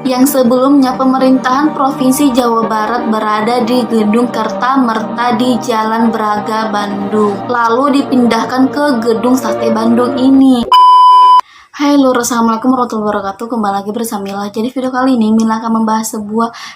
yang sebelumnya pemerintahan Provinsi Jawa Barat berada di Gedung Kertamerta di Jalan Braga, Bandung, lalu dipindahkan ke Gedung Sate Bandung ini. Hai lur, assalamualaikum warahmatullahi wabarakatuh. Kembali lagi bersama Mila. Jadi video kali ini Mila akan membahas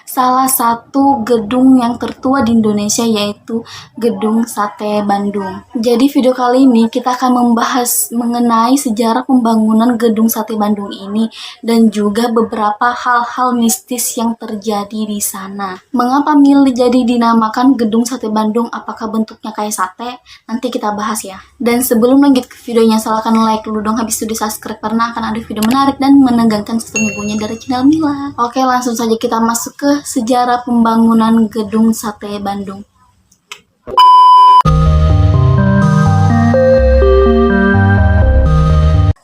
salah satu gedung yang tertua di Indonesia, yaitu Gedung Sate Bandung. Jadi video kali ini kita akan membahas mengenai sejarah pembangunan Gedung Sate Bandung ini dan juga beberapa hal-hal mistis yang terjadi di sana. Mengapa Mila jadi dinamakan Gedung Sate Bandung? Apakah bentuknya kayak sate? Nanti kita bahas ya. Dan sebelum lanjut ke videonya, silahkan like dulu dong, habis itu di subscribe karena akan ada video menarik dan menegangkan sesungguhnya dari channel Mila. Oke, langsung saja kita masuk ke sejarah pembangunan Gedung Sate Bandung.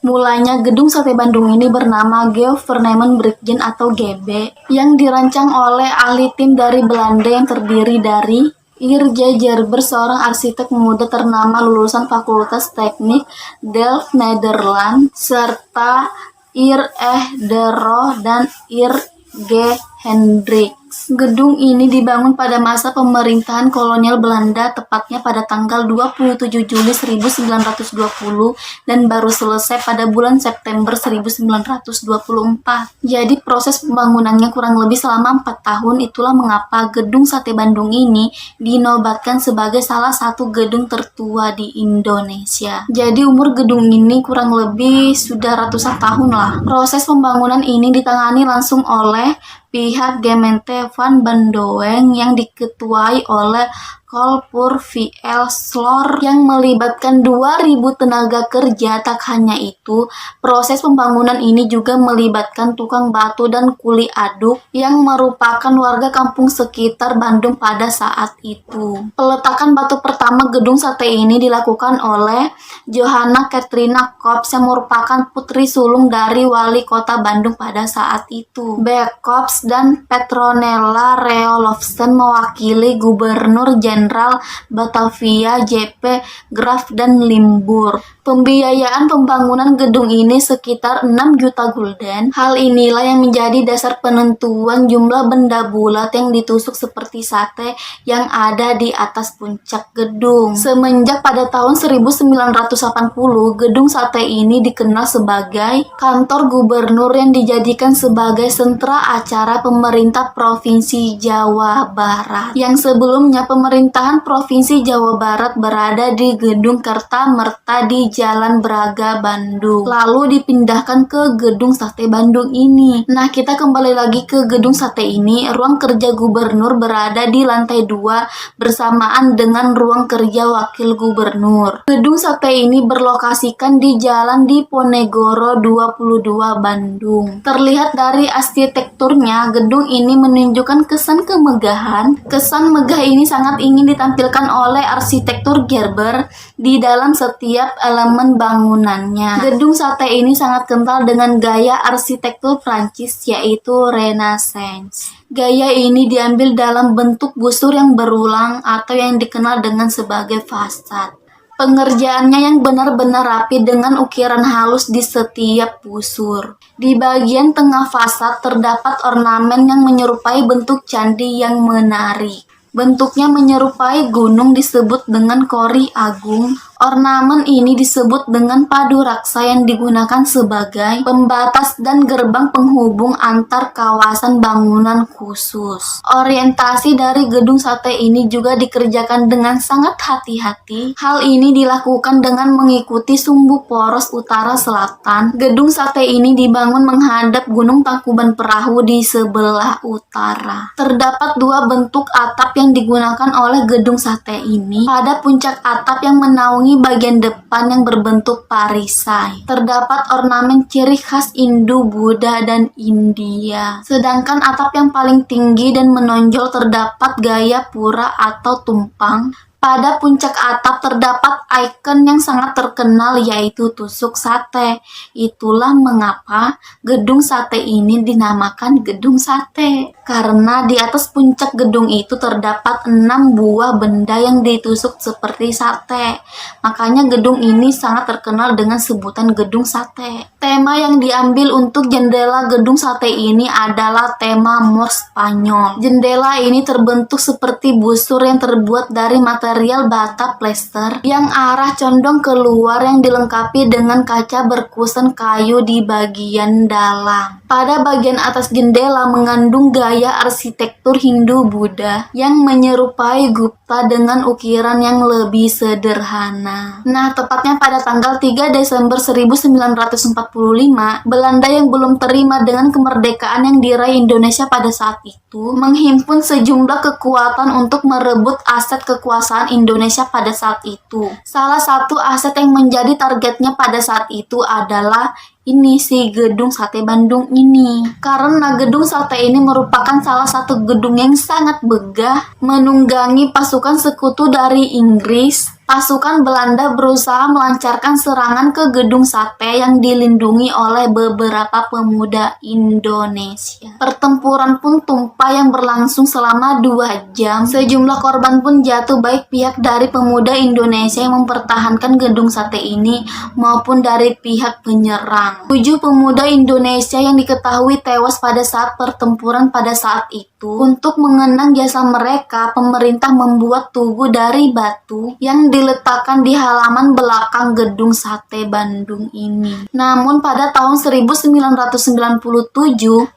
Mulanya Gedung Sate Bandung ini bernama Gouvernement Bruggen atau GB yang dirancang oleh ahli tim dari Belanda yang terdiri dari Ir.J. Gerber, seorang arsitek muda ternama lulusan Fakultas Teknik Delft, Nederland, serta Ir.E. de Roo dan Ir.G. Hendricks. Gedung ini dibangun pada masa pemerintahan kolonial Belanda, tepatnya pada tanggal 27 Juli 1920 dan baru selesai pada bulan September 1924. Jadi proses pembangunannya kurang lebih selama 4 tahun. Itulah mengapa Gedung Sate Bandung ini dinobatkan sebagai salah satu gedung tertua di Indonesia. Jadi umur gedung ini kurang lebih sudah ratusan tahun lah. Proses pembangunan ini ditangani langsung oleh pihak Gemeente van Bandoeng yang diketuai oleh Kolpur V.L. Slor yang melibatkan 2.000 tenaga kerja. Tak hanya itu, proses pembangunan ini juga melibatkan tukang batu dan kuli aduk yang merupakan warga kampung sekitar Bandung pada saat itu. Peletakan batu pertama gedung sate ini dilakukan oleh Johanna Katrina Kops yang merupakan putri sulung dari wali kota Bandung pada saat itu. B. Kops dan Petronella Reolofsen mewakili Gubernur Jenderal Batavia J.P. Graaf dan Limburg. Pembiayaan pembangunan gedung ini sekitar 6 juta gulden. Hal inilah yang menjadi dasar penentuan jumlah benda bulat yang ditusuk seperti sate yang ada di atas puncak gedung. Semenjak pada tahun 1980, gedung sate ini dikenal sebagai kantor gubernur yang dijadikan sebagai sentra acara pemerintah Provinsi Jawa Barat. Yang sebelumnya pemerintahan Provinsi Jawa Barat berada di Gedung Kertamerta di Jalan Braga, Bandung, lalu dipindahkan ke Gedung Sate Bandung ini. Nah, kita kembali lagi ke Gedung Sate ini. Ruang kerja gubernur berada di lantai 2 bersamaan dengan ruang kerja wakil gubernur. Gedung sate ini berlokasikan di Jalan Diponegoro 22, Bandung. Terlihat dari arsitekturnya, gedung ini menunjukkan kesan kemegahan. Kesan megah ini sangat ingin ditampilkan oleh arsitektur Gerber di dalam setiap elemen bangunannya. Gedung sate ini sangat kental dengan gaya arsitektur Prancis, yaitu Renaissance. Gaya ini diambil dalam bentuk busur yang berulang atau yang dikenal dengan sebagai fasad. Pengerjaannya yang benar-benar rapi dengan ukiran halus di setiap busur. Di bagian tengah fasad terdapat ornamen yang menyerupai bentuk candi yang menarik. Bentuknya menyerupai gunung disebut dengan Kori Agung. Ornamen ini disebut dengan padu raksa yang digunakan sebagai pembatas dan gerbang penghubung antar kawasan bangunan khusus. Orientasi dari gedung sate ini juga dikerjakan dengan sangat hati-hati. Hal ini dilakukan dengan mengikuti sumbu poros utara-selatan. Gedung sate ini dibangun menghadap Gunung Tangkuban Perahu di sebelah utara. Terdapat 2 bentuk atap yang digunakan oleh gedung sate ini. Pada puncak atap yang menaungi bagian depan yang berbentuk perisai, terdapat ornamen ciri khas Hindu, Buddha, dan India. Sedangkan atap yang paling tinggi dan menonjol terdapat gaya pura atau tumpang. Pada puncak atap terdapat ikon yang sangat terkenal yaitu tusuk sate. Itulah mengapa gedung sate ini dinamakan gedung sate. Karena di atas puncak gedung itu terdapat 6 buah benda yang ditusuk seperti sate. Makanya gedung ini sangat terkenal dengan sebutan gedung sate. Tema yang diambil untuk jendela gedung sate ini adalah tema Moors Spanyol. Jendela ini terbentuk seperti busur yang terbuat dari material bata plester yang arah condong keluar yang dilengkapi dengan kaca berkusen kayu di bagian dalam. Pada bagian atas jendela mengandung gaya arsitektur Hindu-Buddha yang menyerupai Gupta dengan ukiran yang lebih sederhana. Nah, tepatnya pada tanggal 3 Desember 1945, Belanda yang belum terima dengan kemerdekaan yang diraih Indonesia pada saat itu, menghimpun sejumlah kekuatan untuk merebut aset kekuasaan Indonesia pada saat itu. Salah satu aset yang menjadi targetnya pada saat itu adalah ini si gedung sate Bandung ini. Karena gedung sate ini merupakan salah satu gedung yang sangat megah, menunggangi pasukan sekutu dari Inggris. Pasukan Belanda berusaha melancarkan serangan ke gedung sate yang dilindungi oleh beberapa pemuda Indonesia. Pertempuran pun tumpah yang berlangsung selama 2 jam. Sejumlah korban pun jatuh baik pihak dari pemuda Indonesia yang mempertahankan gedung sate ini maupun dari pihak penyerang. 7 pemuda Indonesia yang diketahui tewas pada saat pertempuran pada saat itu. Untuk mengenang jasa mereka, pemerintah membuat tugu dari batu yang diletakkan di halaman belakang gedung sate Bandung ini. Namun pada tahun 1997,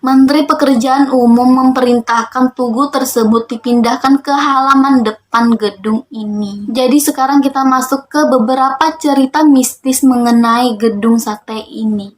Menteri Pekerjaan Umum memerintahkan tugu tersebut dipindahkan ke halaman depan gedung ini. Jadi sekarang kita masuk ke beberapa cerita mistis mengenai gedung sate ini.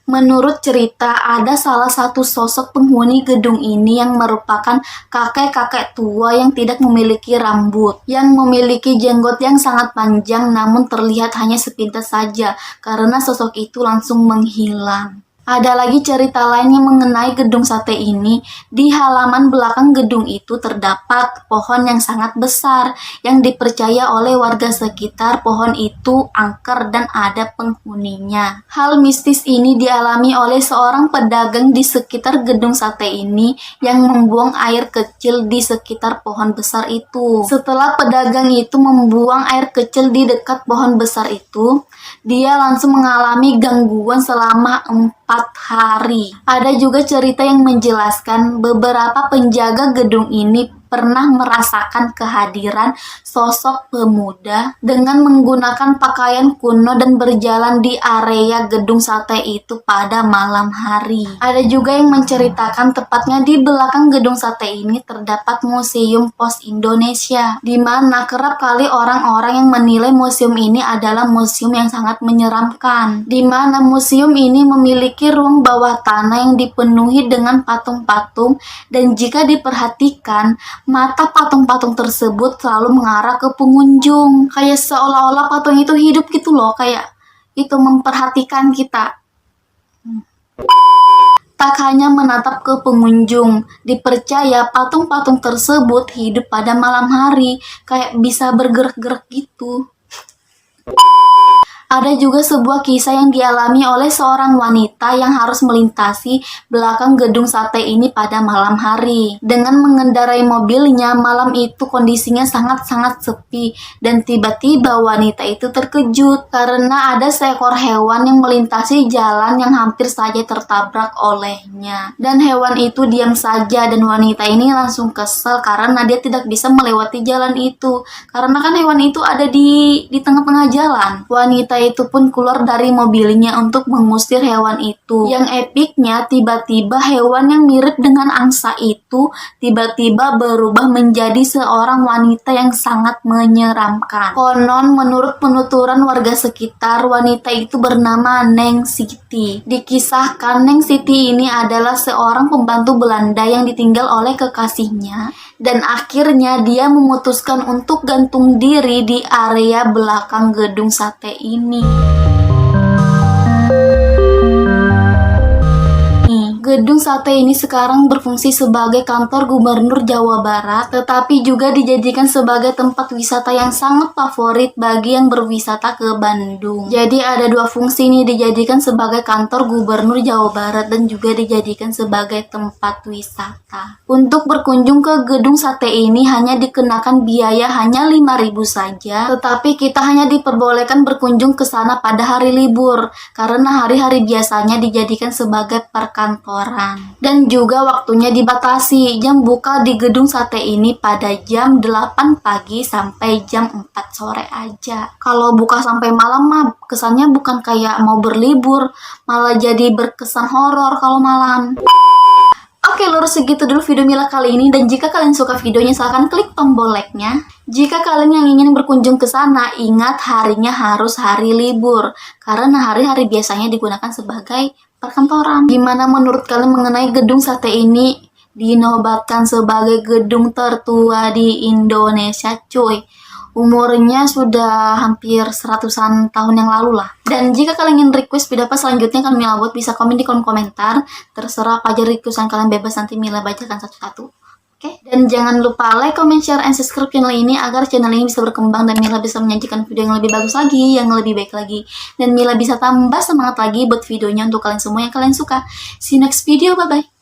Menurut cerita, ada salah satu sosok penghuni gedung ini yang merupakan kakek-kakek tua yang tidak memiliki rambut, yang memiliki jenggot yang sangat panjang namun terlihat hanya sepintas saja karena sosok itu langsung menghilang. Ada lagi cerita lain yang mengenai gedung sate ini. Di halaman belakang gedung itu terdapat pohon yang sangat besar yang dipercaya oleh warga sekitar pohon itu angker dan ada penghuninya. Hal mistis ini dialami oleh seorang pedagang di sekitar gedung sate ini yang membuang air kecil di sekitar pohon besar itu. Setelah pedagang itu membuang air kecil di dekat pohon besar itu, dia langsung mengalami gangguan selama 4 hari. Ada juga cerita yang menjelaskan beberapa penjaga gedung ini pernah merasakan kehadiran sosok pemuda dengan menggunakan pakaian kuno dan berjalan di area gedung sate itu pada malam hari. Ada juga yang menceritakan tepatnya di belakang gedung sate ini terdapat Museum Pos Indonesia, di mana kerap kali orang-orang yang menilai museum ini adalah museum yang sangat menyeramkan, di mana museum ini memiliki ruang bawah tanah yang dipenuhi dengan patung-patung dan jika diperhatikan mata patung-patung tersebut selalu mengarah ke pengunjung. Kayak seolah-olah patung itu hidup gitu loh, kayak itu memperhatikan kita. Tak hanya menatap ke pengunjung, dipercaya patung-patung tersebut hidup pada malam hari, kayak bisa bergerak-gerak gitu. Ada juga sebuah kisah yang dialami oleh seorang wanita yang harus melintasi belakang gedung sate ini pada malam hari. Dengan mengendarai mobilnya, malam itu kondisinya sangat-sangat sepi dan tiba-tiba wanita itu terkejut karena ada seekor hewan yang melintasi jalan yang hampir saja tertabrak olehnya. Dan hewan itu diam saja dan wanita ini langsung kesal karena dia tidak bisa melewati jalan itu. Karena kan hewan itu ada di tengah-tengah jalan. Wanita itu pun keluar dari mobilnya untuk mengusir hewan itu. Yang epiknya, tiba-tiba hewan yang mirip dengan angsa itu tiba-tiba berubah menjadi seorang wanita yang sangat menyeramkan. Konon menurut penuturan warga sekitar, wanita itu bernama Neng Siti. Dikisahkan Neng Siti ini adalah seorang pembantu Belanda yang ditinggal oleh kekasihnya dan akhirnya dia memutuskan untuk gantung diri di area belakang gedung sate ini. Gedung sate ini sekarang berfungsi sebagai kantor Gubernur Jawa Barat, tetapi juga dijadikan sebagai tempat wisata yang sangat favorit bagi yang berwisata ke Bandung. Jadi ada dua fungsi nih, dijadikan sebagai kantor Gubernur Jawa Barat dan juga dijadikan sebagai tempat wisata. Untuk berkunjung ke gedung sate ini hanya dikenakan biaya hanya 5.000 saja, tetapi kita hanya diperbolehkan berkunjung ke sana pada hari libur, karena hari-hari biasanya dijadikan sebagai perkantoran. Dan juga waktunya dibatasi, jam buka di gedung sate ini pada jam 8 pagi sampai jam 4 sore aja. Kalau buka sampai malam mah kesannya bukan kayak mau berlibur, malah jadi berkesan horor kalau malam. Oke lur, segitu dulu video Mila kali ini, dan jika kalian suka videonya silahkan klik tombol like-nya. Jika kalian yang ingin berkunjung ke sana, ingat harinya harus hari libur, karena hari-hari biasanya digunakan sebagai perkantoran. Gimana menurut kalian mengenai gedung sate ini? Dinobatkan sebagai gedung tertua di Indonesia cuy. Umurnya sudah hampir 100-an tahun yang lalu lah. Dan jika kalian ingin request video apa selanjutnya kalian Mila buat, bisa komen di kolom komentar. Terserah apa aja requestan kalian, bebas, nanti Mila bacakan satu-satu. Oke, dan jangan lupa like, comment, share, and subscribe channel ini agar channel ini bisa berkembang dan Mila bisa menyajikan video yang lebih bagus lagi, yang lebih baik lagi. Dan Mila bisa tambah semangat lagi buat videonya untuk kalian semua yang kalian suka. See you next video, bye-bye.